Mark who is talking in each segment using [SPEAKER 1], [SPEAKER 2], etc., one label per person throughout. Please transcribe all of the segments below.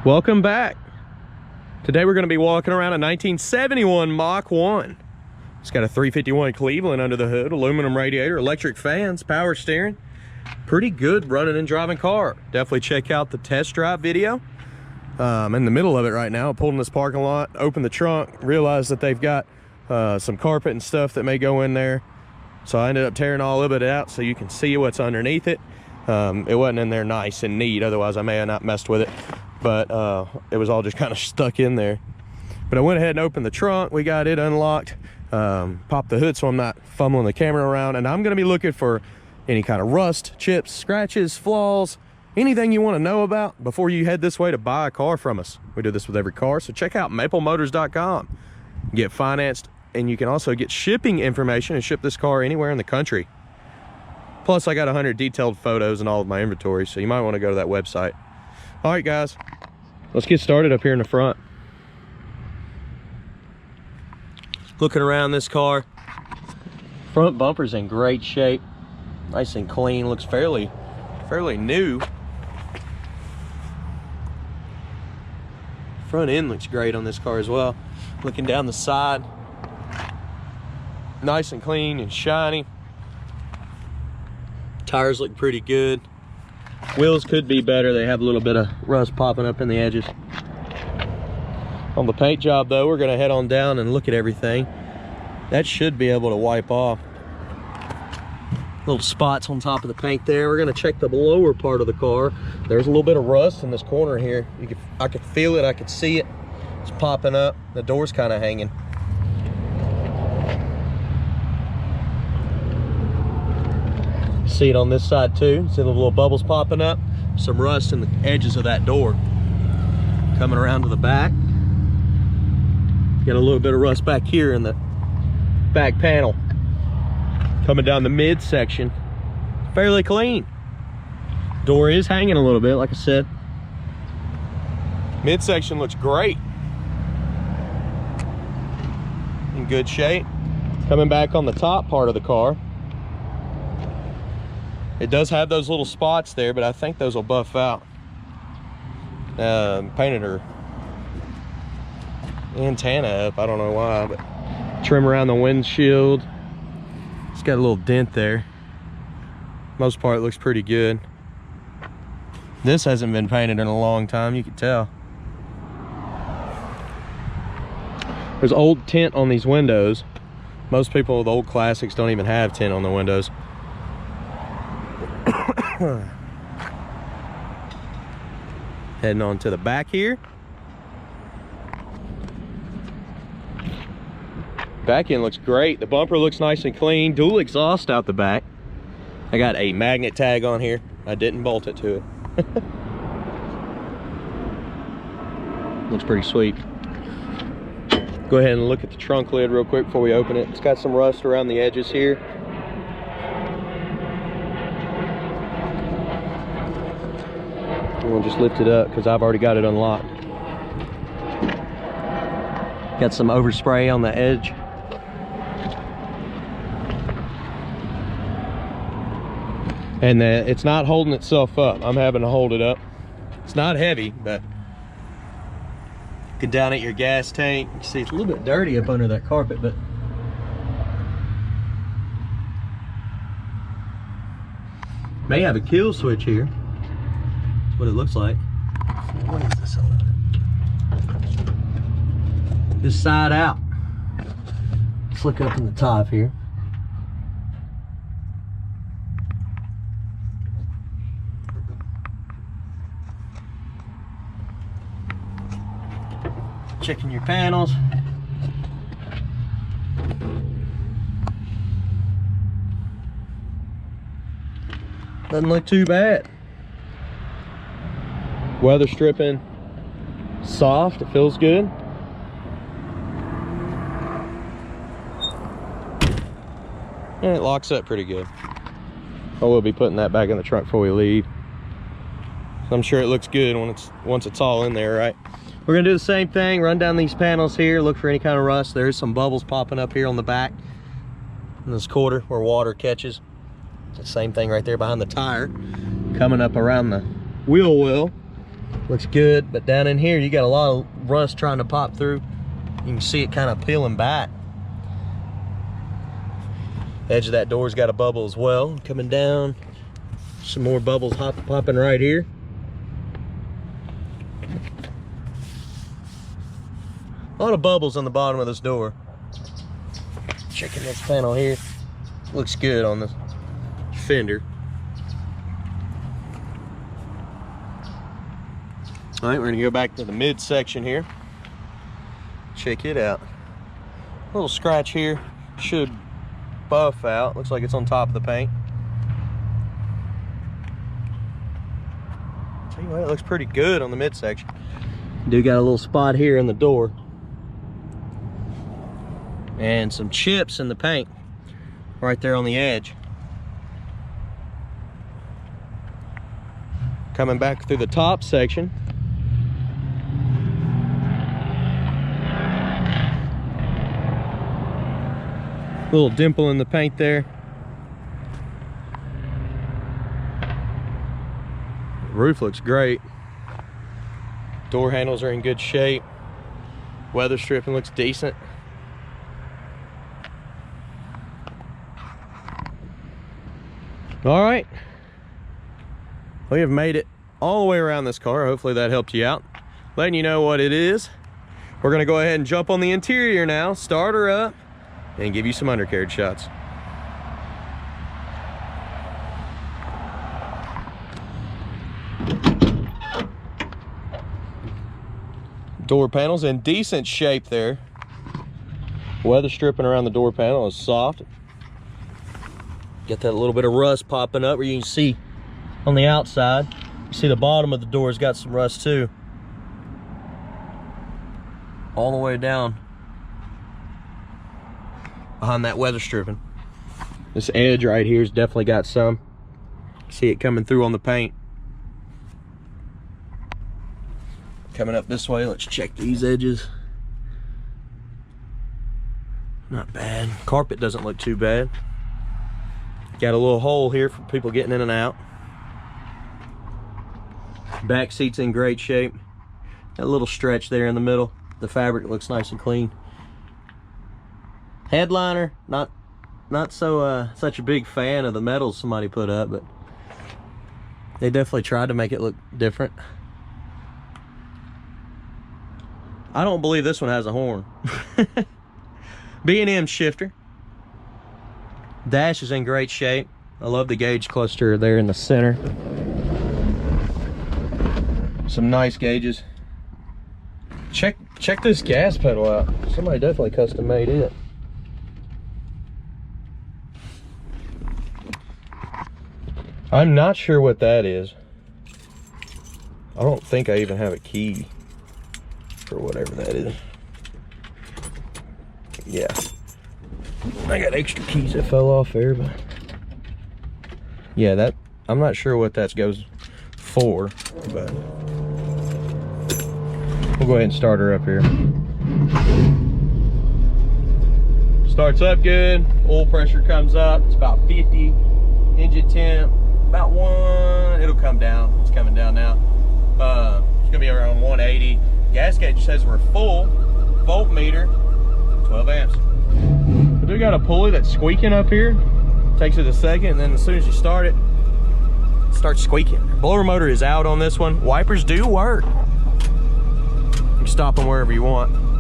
[SPEAKER 1] Welcome back. Today we're going to be walking around a 1971 Mach 1. It's got a 351 Cleveland under the hood, aluminum radiator, electric fans, power steering. Pretty good running and driving car. Definitely check out the test drive video. I'm in the middle of it right now. I pulled in this parking lot, opened the trunk, realized that they've got some carpet and stuff that may go in there. So I ended up tearing all of it out so you can see what's underneath it. It wasn't in there nice and neat, otherwise I may have not messed with it. But it was all just kind of stuck in there. But I went ahead and opened the trunk. We got it unlocked, popped the hood so I'm not fumbling the camera around, and I'm going to be looking for any kind of rust, chips, scratches, flaws, anything you want to know about before you head this way to buy a car from us. We do this with every car, so check out maplemotors.com. Get financed, and you can also get shipping information and ship this car anywhere in the country. Plus I got 100 detailed photos and all of my inventory, so you might want to go to that website. All right, guys, let's get started up here in the front. Looking around this car, front bumper's in great shape, nice and clean, looks fairly new. Front end looks great on this car as well. Looking down the side, nice and clean and shiny. Tires look pretty good. Wheels could be better. They have a little bit of rust popping up in the edges. On the paint job though, we're gonna head on down and look at everything. That should be able to wipe off. Little spots on top of the paint there. We're gonna check the lower part of the car. There's a little bit of rust in this corner here. I could feel it, I could see it. It's popping up. The door's kind of hanging. See it on this side too. See the little bubbles popping up. Some rust in the edges of that door. Coming around to the back. Got a little bit of rust back here in the back panel. Coming down the midsection. Fairly clean. Door is hanging a little bit, like I said. Midsection looks great. In good shape. Coming back on the top part of the car. It does have those little spots there, but I think those will buff out. Painted her antenna up, I don't know why, but trim around the windshield. It's got a little dent there. Most part looks pretty good. This hasn't been painted in a long time, you can tell. There's old tint on these windows. Most people with old classics don't even have tint on the windows. Heading on to the back here. Back end looks great. The bumper looks nice and clean. Dual exhaust out the back. I got a magnet tag on here. I didn't bolt it to it. Looks pretty sweet. Go ahead and look at the trunk lid real quick before we open it. It's got some rust around the edges here. We'll just lift it up because I've already got it unlocked. Got some overspray on the edge. And it's not holding itself up. I'm having to hold it up. It's not heavy, but get down at your gas tank. You can see it's a little bit dirty up under that carpet, but may have a kill switch here. What it looks like. What is this on? This side out. Let's look up in the top here. Checking your panels. Doesn't look too bad. Weather stripping, soft, it feels good. And it locks up pretty good. I will be putting that back in the trunk before we leave. I'm sure it looks good once it's all in there, right? We're gonna do the same thing, run down these panels here, look for any kind of rust. There's some bubbles popping up here on the back in this quarter where water catches. The same thing right there behind the tire. Coming up around the wheel well. Looks good, but down in here you got a lot of rust trying to pop through. You can see it kind of peeling back. Edge of that door's got a bubble as well. Coming down, some more bubbles popping right here. A lot of bubbles on the bottom of this door. Checking this panel here. Looks good on the fender. All right, we're gonna go back to the midsection here. Check it out. A little scratch here. Should buff out. Looks like it's on top of the paint. Tell you what, it looks pretty good on the midsection. Do got a little spot here in the door. And some chips in the paint right there on the edge. Coming back through the top section. Little dimple in the paint there. The roof looks great. Door handles are in good shape. Weather stripping looks decent. All right, we have made it all the way around this car. Hopefully that helped you out, letting you know what it is. We're gonna go ahead and jump on the interior now, start her up, and give you some undercarriage shots. Door panel's in decent shape there. Weather stripping around the door panel is soft. Got that little bit of rust popping up where you can see on the outside. You see the bottom of the door's got some rust too. All the way down behind that weather stripping. This edge right here's definitely got some. See it coming through on the paint. Coming up this way, let's check these edges. Not bad. Carpet doesn't look too bad. Got a little hole here for people getting in and out. Back seat's in great shape. Got a little stretch there in the middle. The fabric looks nice and clean. Headliner, not so such a big fan of the metals somebody put up, but they definitely tried to make it look different. I don't believe this one has a horn. B&M shifter. Dash is in great shape. I love the gauge cluster there in the center. Some nice gauges. Check this gas pedal out. Somebody definitely custom made it. I'm not sure what that is. I don't think I even have a key for whatever that is. Yeah. I got extra keys that fell off there, but yeah, that I'm not sure what that goes for, but we'll go ahead and start her up here. Starts up good, oil pressure comes up, it's about 50, engine temp about 1, it'll come down, it's coming down now. It's gonna be around 180. Gas gauge says we're full, voltmeter 12 amps. We do got a pulley that's squeaking up here. Takes it a second, and then as soon as you start it, it starts squeaking. Blower motor is out on this one. Wipers do work. You can stop them wherever you want.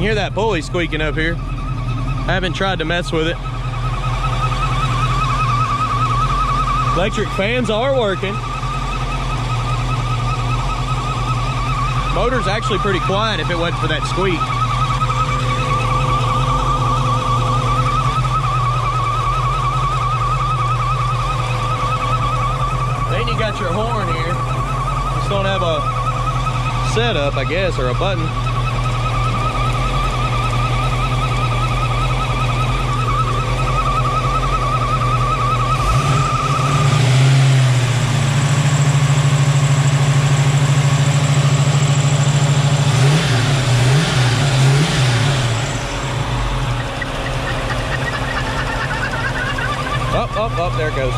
[SPEAKER 1] hear that pulley squeaking up here. I haven't tried to mess with it. Electric fans are working. Motor's actually pretty quiet if it wasn't for that squeak. Then you got your horn here. Just don't have a setup, I guess, or a button. Oh, there it goes.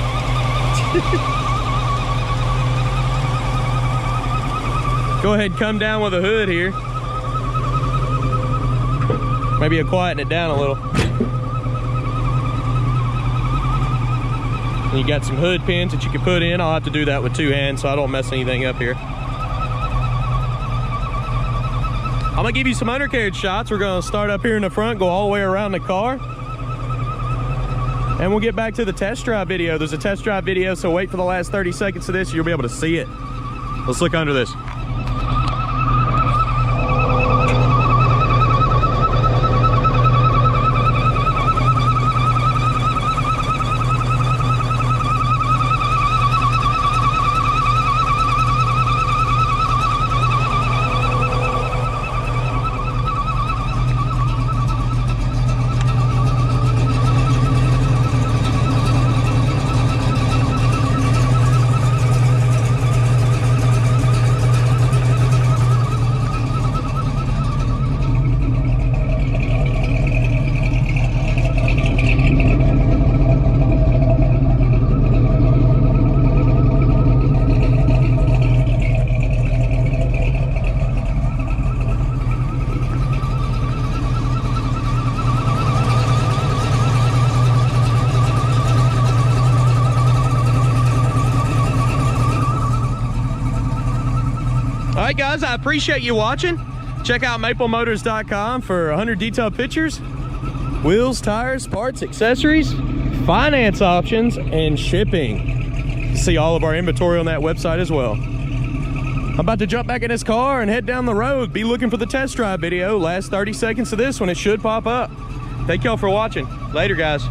[SPEAKER 1] Go ahead and come down with the hood here. Maybe you'll quieten it down a little. And you got some hood pins that you can put in. I'll have to do that with 2 hands so I don't mess anything up here. I'm gonna give you some undercarriage shots. We're gonna start up here in the front, go all the way around the car. And we'll get back to the test drive video. There's a test drive video, so wait for the last 30 seconds of this. You'll be able to see it. Let's look under this. All right, guys, I appreciate you watching. Check out maplemotors.com for 100 detailed pictures, wheels, tires, parts, accessories, finance options, and shipping. See all of our inventory on that website as well. I'm about to jump back in this car and head down the road. Be looking for the test drive video. Last 30 seconds of this one, it should pop up. Thank y'all for watching. Later, guys.